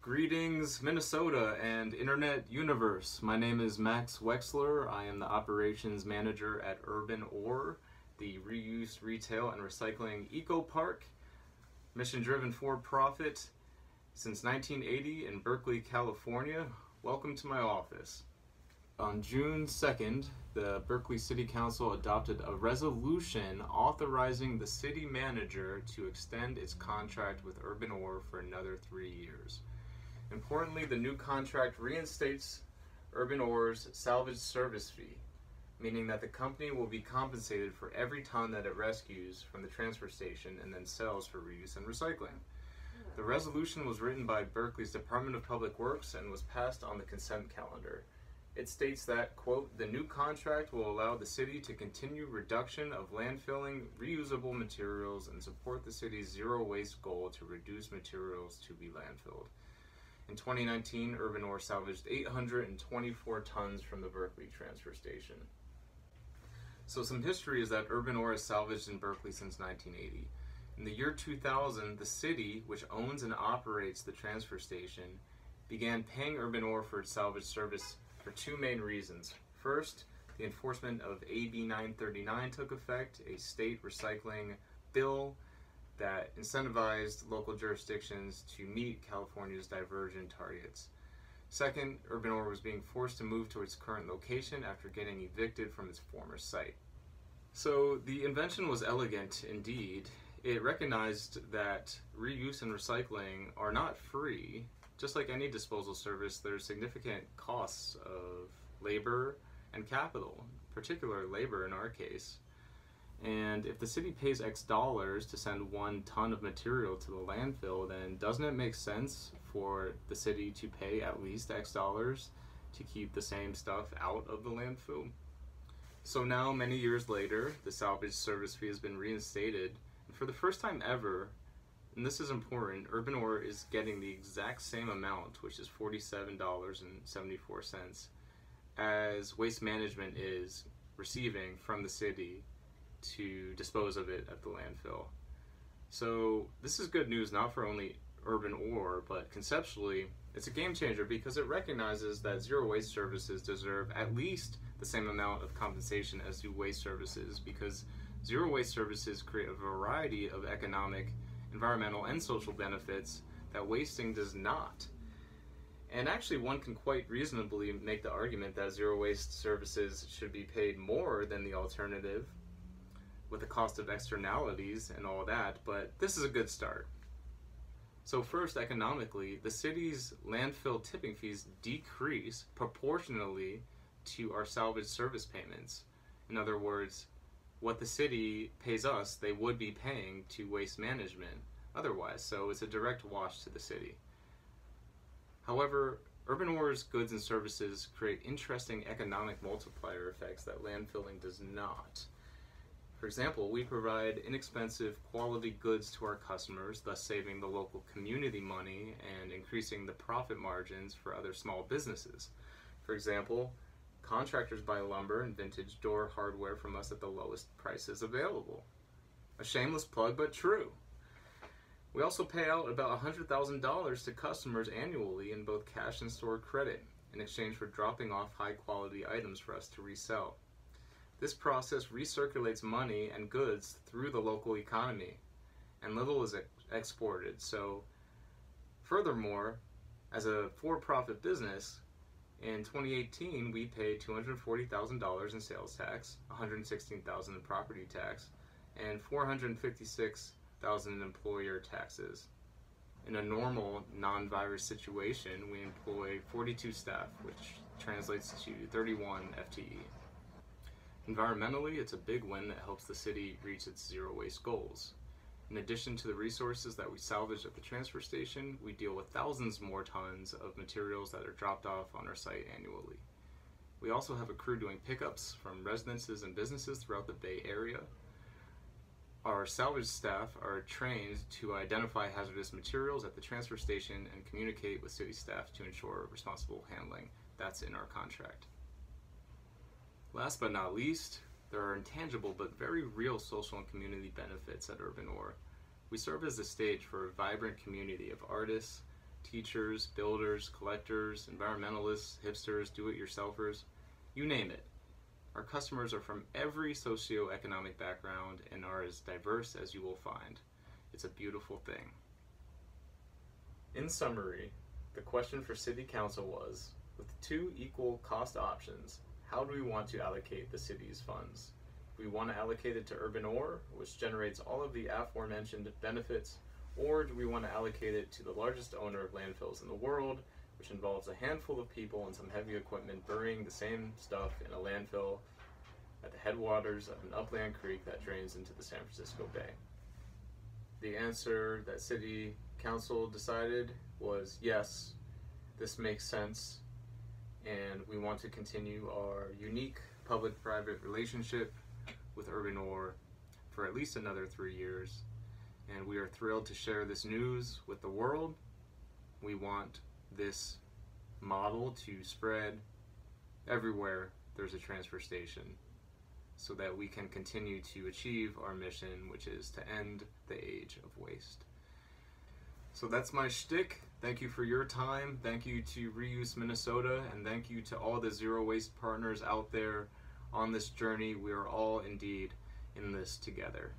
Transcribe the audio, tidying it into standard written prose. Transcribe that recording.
Greetings, Minnesota and Internet Universe. My name is Max Wexler. I am the Operations Manager at Urban Ore, the reuse, retail, and recycling Ecopark, mission-driven for-profit since 1980 in Berkeley, California. Welcome to my office. On June 2nd, the Berkeley City Council adopted a resolution authorizing the city manager to extend its contract with Urban Ore for another 3 years. Importantly, the new contract reinstates Urban Ore's salvage service fee, meaning that the company will be compensated for every ton that it rescues from the transfer station and then sells for reuse and recycling. The resolution was written by Berkeley's Department of Public Works and was passed on the consent calendar. It states that, quote, the new contract will allow the city to continue reduction of landfilling reusable materials and support the city's zero waste goal to reduce materials to be landfilled. In 2019, Urban Ore salvaged 824 tons from the Berkeley transfer station. So some history is that Urban Ore has salvaged in Berkeley since 1980. In the year 2000, the city, which owns and operates the transfer station, began paying Urban Ore for its salvage service for two main reasons. First, the enforcement of AB 939 took effect, a state recycling bill that incentivized local jurisdictions to meet California's diversion targets. Second, Urban Ore was being forced to move to its current location after getting evicted from its former site. So the invention was elegant indeed. It recognized that reuse and recycling are not free. Just like any disposal service, there's significant costs of labor and capital, particularly labor in our case. And if the city pays X dollars to send 1 ton of material to the landfill, then doesn't it make sense for the city to pay at least X dollars to keep the same stuff out of the landfill? So now, many years later, the salvage service fee has been reinstated. And for the first time ever, and this is important, Urban Ore is getting the exact same amount, which is $47.74, as Waste Management is receiving from the city to dispose of it at the landfill. So this is good news not for only Urban Ore, but conceptually it's a game changer because it recognizes that zero waste services deserve at least the same amount of compensation as do waste services, because zero waste services create a variety of economic, environmental, and social benefits that wasting does not. And actually, one can quite reasonably make the argument that zero waste services should be paid more than the alternative, with the cost of externalities and all that, but this is a good start. So first, economically, the city's landfill tipping fees decrease proportionally to our salvage service payments. In other words, what the city pays us, they would be paying to Waste Management otherwise, so it's a direct wash to the city. However, Urban Ore's goods and services create interesting economic multiplier effects that landfilling does not. For example, we provide inexpensive quality goods to our customers, thus saving the local community money and increasing the profit margins for other small businesses. For example, contractors buy lumber and vintage door hardware from us at the lowest prices available. A shameless plug, but true. We also pay out about $100,000 to customers annually in both cash and stored credit in exchange for dropping off high-quality items for us to resell. This process recirculates money and goods through the local economy, and little is exported. So, furthermore, as a for-profit business, in 2018 we paid $240,000 in sales tax, $116,000 in property tax, and $456,000 in employer taxes. In a normal non-virus situation, we employ 42 staff, which translates to 31 FTE. Environmentally, it's a big win that helps the city reach its zero waste goals. In addition to the resources that we salvage at the transfer station, we deal with thousands more tons of materials that are dropped off on our site annually. We also have a crew doing pickups from residences and businesses throughout the Bay Area. Our salvage staff are trained to identify hazardous materials at the transfer station and communicate with city staff to ensure responsible handling. That's in our contract. Last but not least, there are intangible but very real social and community benefits at Urban Ore. We serve as a stage for a vibrant community of artists, teachers, builders, collectors, environmentalists, hipsters, do-it-yourselfers, you name it. Our customers are from every socioeconomic background and are as diverse as you will find. It's a beautiful thing. In summary, the question for City Council was, with two equal cost options, how do we want to allocate the city's funds? We want to allocate it to urban ore, which generates all of the aforementioned benefits, or do we want to allocate it to the largest owner of landfills in the world, which involves a handful of people and some heavy equipment burying the same stuff in a landfill at the headwaters of an upland creek that drains into the San Francisco Bay? The answer that City Council decided was yes, this makes sense, and we want to continue our unique public-private relationship with urban ore for at least another 3 years, and we are thrilled to share this news with the world. We want this model to spread everywhere there's a transfer station so that we can continue to achieve our mission, which is to end the age of waste. So that's my shtick. Thank you for your time. Thank you to Reuse Minnesota, and thank you to all the zero waste partners out there on this journey. We are all indeed in this together.